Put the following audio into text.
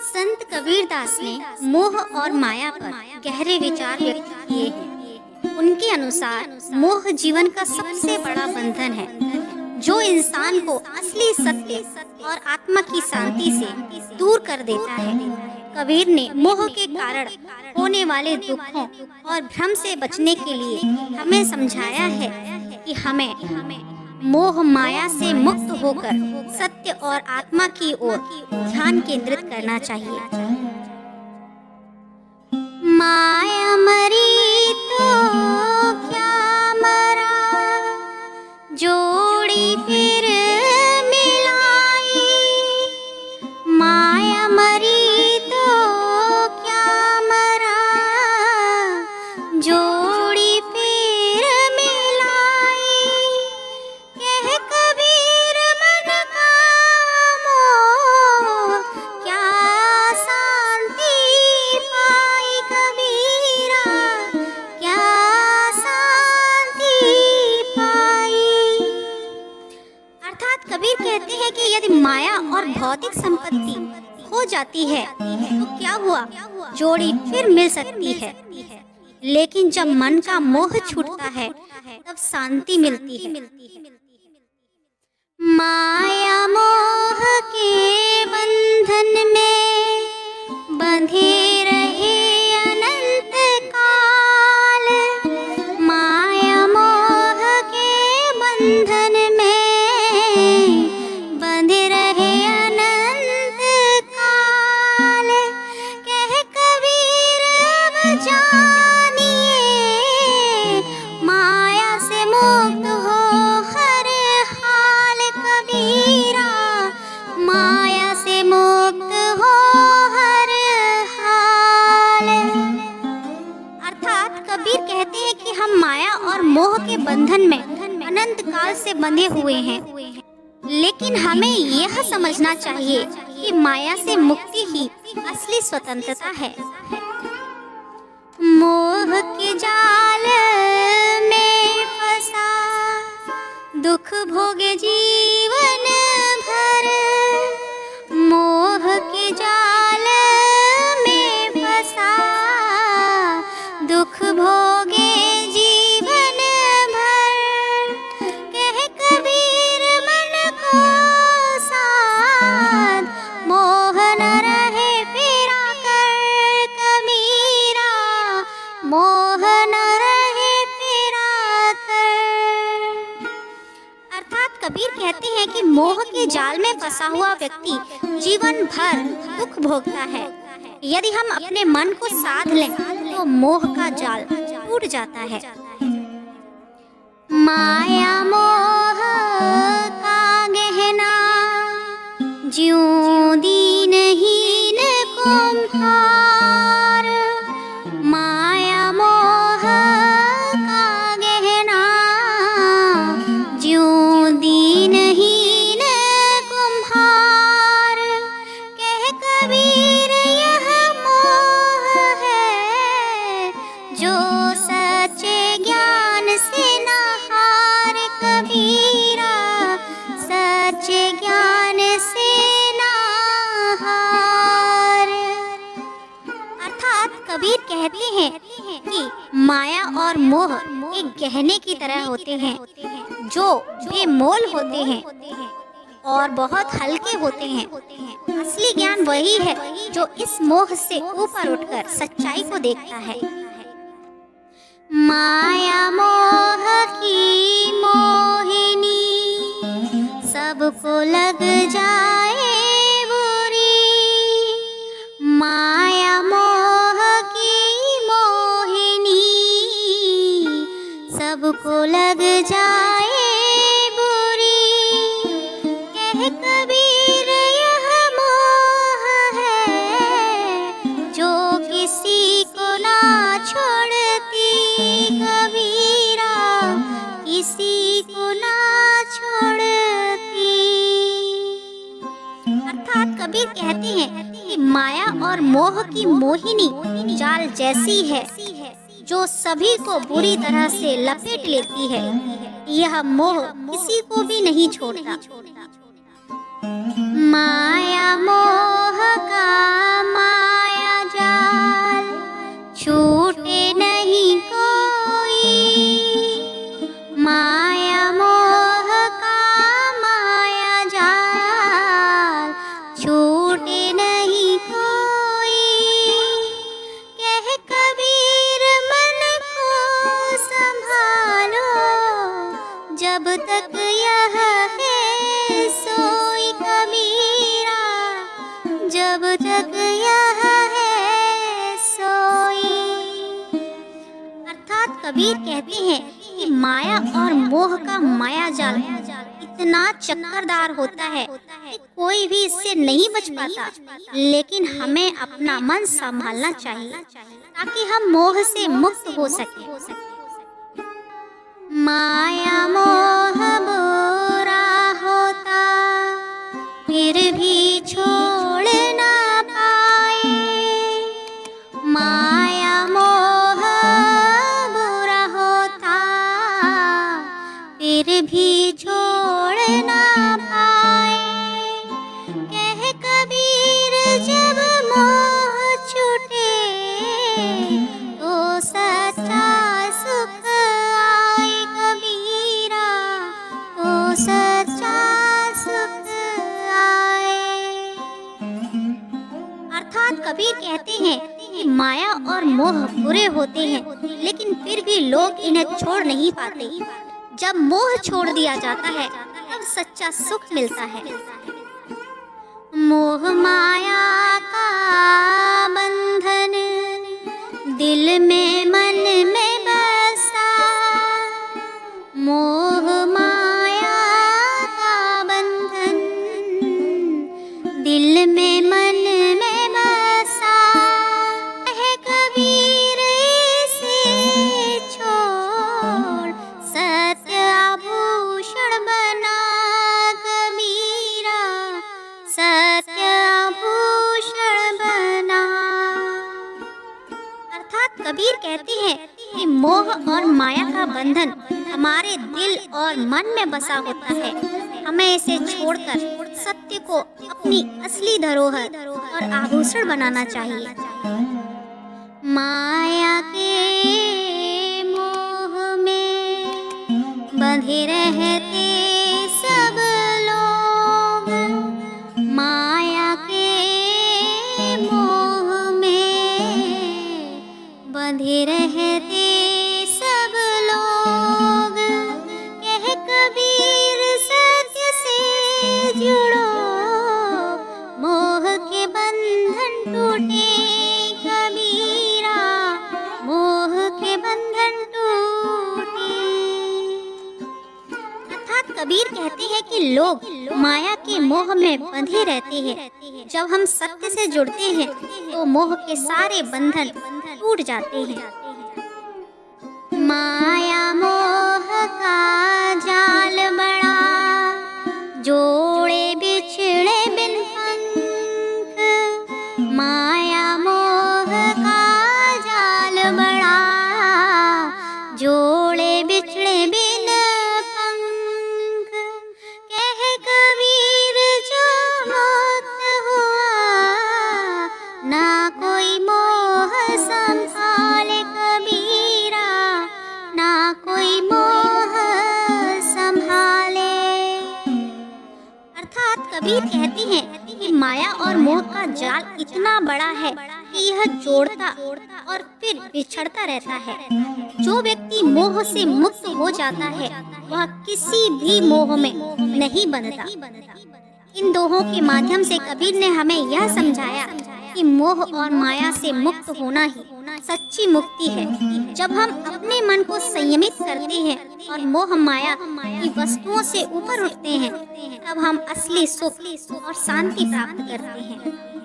संत कबीरदास ने मोह और माया पर गहरे विचार व्यक्त किए हैं। उनके अनुसार मोह जीवन का सबसे बड़ा बंधन है, जो इंसान को असली सत्य और आत्मा की शांति से दूर कर देता है। कबीर ने मोह के कारण होने वाले दुखों और भ्रम से बचने के लिए हमें समझाया है कि हमें मोह माया से मुक्त होकर सत्य और आत्मा की ओर ध्यान केंद्रित करना चाहिए। माया मरी तो क्या मरा, जोड़ी फिर मिलाई। माया मरी तो क्या मरा, जोड़ी फिर मिलाई। कह कबीर मन का मोह, क्या शांति पाई कबीरा, क्या शांति पाई। अर्थात कबीर कहते हैं कि यदि माया और भौतिक संपत्ति खो जाती है तो क्या हुआ, जोड़ी फिर मिल सकती है। लेकिन जब मन का मोह छूटता है तब शांति मिलती है। माया मोह के बंधन में बंधे रहे अनंत काल। माया मोह के बंधन में बंधे रहे अनंत काल। कह कबीर अब जानिए, माया से मुक्त हो हर हाल कबीरा, माया से मुक्त हो हर हाल। अर्थात कबीर कहते हैं कि हम माया और मोह के बंधन में अनंत काल से बंधे हुए हैं, लेकिन हमें यह समझना चाहिए कि माया से मुक्ति ही असली स्वतंत्रता है। मोह के जाल में फंसा दुख भोगे जीवन भर। मोह के जाल में फंसा दुख भोगे जीवन भर। कह कबीर मन को साध, मोह न रहे फिरा कर कबीरा, मोह न रहे फिरा कर। अर्थात कबीर कहते हैं कि मोह के जाल में फंसा हुआ व्यक्ति जीवन भर दुख भोगता है। यदि हम अपने मन को साध लें तो मोह का जाल टूट जाता है। माया मोह का गहना, ज्यों दीनहीन कुम्हार। माया मोह का गहना, ज्यों दीनहीन कुम्हार। कह कबीर यह मोह है, जो सच्चे ज्ञान से न हार कबीरा, सच्चे ज्ञान से न हार। अर्थात कबीर कहते हैं कि माया और मोह एक गहने की तरह होते हैं, जो बेमोल होते हैं और बहुत हल्के होते हैं। असली ज्ञान वही है जो इस मोह से ऊपर उठकर सच्चाई को देखता है। माया मोह की मोहिनी, सबको लग जाए बुरी। माया मोह की मोहिनी, सबको लग जाए बुरी। कह कबीर यह मोह है, जो किसी को ना छोड़ती कबीरा, किसी को ना छोड़ती। अर्थात कबीर कहते हैं कि माया और मोह की मोहिनी जाल जैसी है, जो सभी को बुरी तरह से लपेट लेती है। यह मोह किसी को भी नहीं छोड़ता। माया मोह का छूटे नहीं कोई, कह कबीर मन को संभालो, जब तक यह है सोई कबीरा, जब तक यह है सोई। अर्थात कबीर कहते हैं कि माया और मोह का माया जाल इतना चक्करदार होता है कि कोई भी इससे नहीं बच पाता, लेकिन हमें अपना मन संभालना चाहिए ताकि हम मोह से मुक्त हो सके। माया मोह बुरा होता फिर भी छोड़ ना पाए, माया मोह बुरा होता फिर भी छोड़ ना पाए, कह कबीर जब मोह छूटे तो सच्चा सुख आए कबीरा, तो सच्चा सुख आए। अर्थात कबीर कहते हैं कि माया और मोह बुरे होते हैं, लेकिन फिर भी लोग इन्हें छोड़ नहीं पाते। जब मोह छोड़ दिया जाता है तब सच्चा सुख मिलता है। मोह माया का बंधन दिल में मन में बसा, मोह माया का बंधन दिल में मन में बसा, है कबीर इसे छोड़ सत्य आभूषण बना कबीरा, सत्य आभूषण बना। अर्थात कबीर कहते हैं कि मोह और माया का बंधन हमारे दिल और मन में बसा होता है, हमें इसे छोड़कर सत्य को अपनी असली धरोहर और आभूषण बनाना चाहिए। माया के मोह में बंधे रहते सब लोग, माया के मोह में बंधे रहते सब लोग, कह कबीर सत्य से जुड़ो, मोह के बंधन टूटे कबीरा, मोह के बंधन टूटे। अर्थात कबीर कहते हैं कि लोग माया के मोह में बंधे रहते हैं, जब हम सत्य से जुड़ते हैं तो मोह के सारे बंधन टूट जाते हैं। माया मोह का जाल बड़ा, जोड़े बिछड़े बिन पंख, माया मोह का जाल बड़ा, जोड़े बिछड़े बिन पंख, कह कबीर जो मुक्त हुआ, ना कोई मोह संभाले कबीरा, ना कोई मोह संभाले। अर्थात कबीर कहते हैं कि माया और मोह का जाल इतना बड़ा है कि यह जोड़ता और फिर बिछड़ता रहता है। जो व्यक्ति मोह से मुक्त हो जाता है वह किसी भी मोह में नहीं बंधता। इन दोहों के माध्यम से कबीर ने हमें यह समझाया कि मोह और माया से मुक्त होना ही सच्ची मुक्ति है। जब हम अपने मन को संयमित करते हैं और मोह माया की वस्तुओं से ऊपर उठते हैं, तब हम असली सुख और शांति प्राप्त करते हैं।